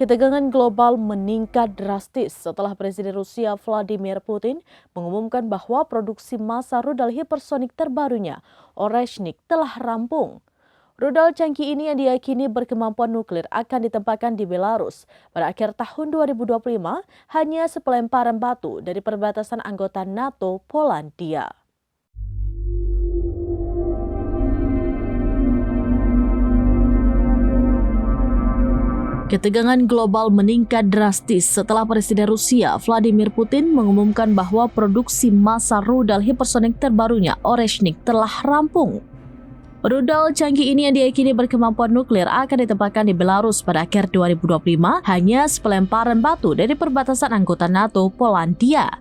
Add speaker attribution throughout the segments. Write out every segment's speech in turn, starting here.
Speaker 1: Ketegangan global meningkat drastis setelah Presiden Rusia Vladimir Putin mengumumkan bahwa produksi massa rudal hipersonik terbarunya, Oreshnik, telah rampung. Rudal canggih ini yang diyakini berkemampuan nuklir akan ditempatkan di Belarus pada akhir tahun 2025, hanya sepelemparan batu dari perbatasan anggota NATO Polandia. Ketegangan global meningkat drastis setelah Presiden Rusia Vladimir Putin mengumumkan bahwa produksi massa rudal hipersonik terbarunya, Oreshnik, telah rampung. Rudal canggih ini yang diyakini berkemampuan nuklir akan ditempatkan di Belarus pada akhir 2025, hanya sepelemparan batu dari perbatasan anggota NATO Polandia.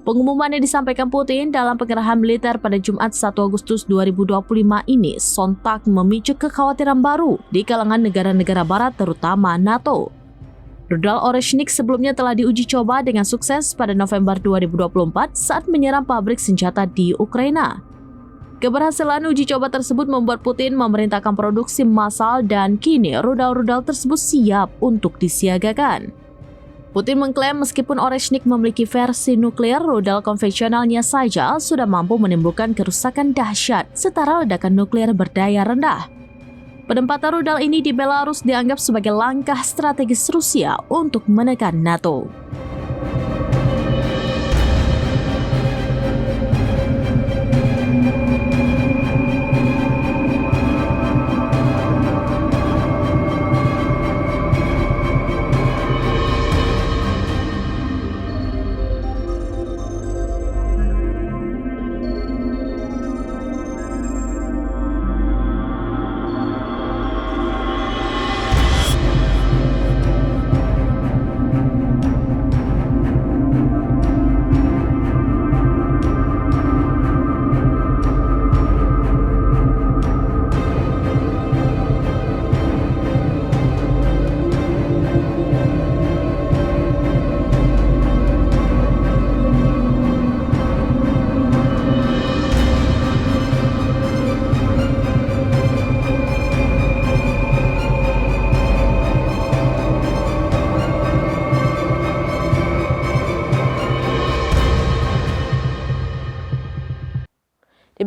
Speaker 1: Pengumuman yang disampaikan Putin dalam pengerahan militer pada Jumat 1 Agustus 2025 ini sontak memicu kekhawatiran baru di kalangan negara-negara barat terutama NATO. Rudal Oreshnik sebelumnya telah diuji coba dengan sukses pada November 2024 saat menyerang pabrik senjata di Ukraina. Keberhasilan uji coba tersebut membuat Putin memerintahkan produksi massal dan kini rudal-rudal tersebut siap untuk disiagakan. Putin mengklaim meskipun Oreshnik memiliki versi nuklir, rudal konvensionalnya saja sudah mampu menimbulkan kerusakan dahsyat setara ledakan nuklir berdaya rendah. Penempatan rudal ini di Belarus dianggap sebagai langkah strategis Rusia untuk menekan NATO.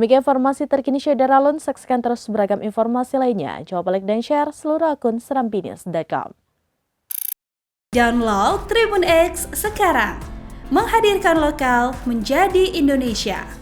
Speaker 1: Demikian informasi terkini Syedara Alun, saksikan terus beragam informasi lainnya. Coba like dan share seluruh akun serambinews.com.
Speaker 2: Download Tribun X sekarang, menghadirkan lokal menjadi Indonesia.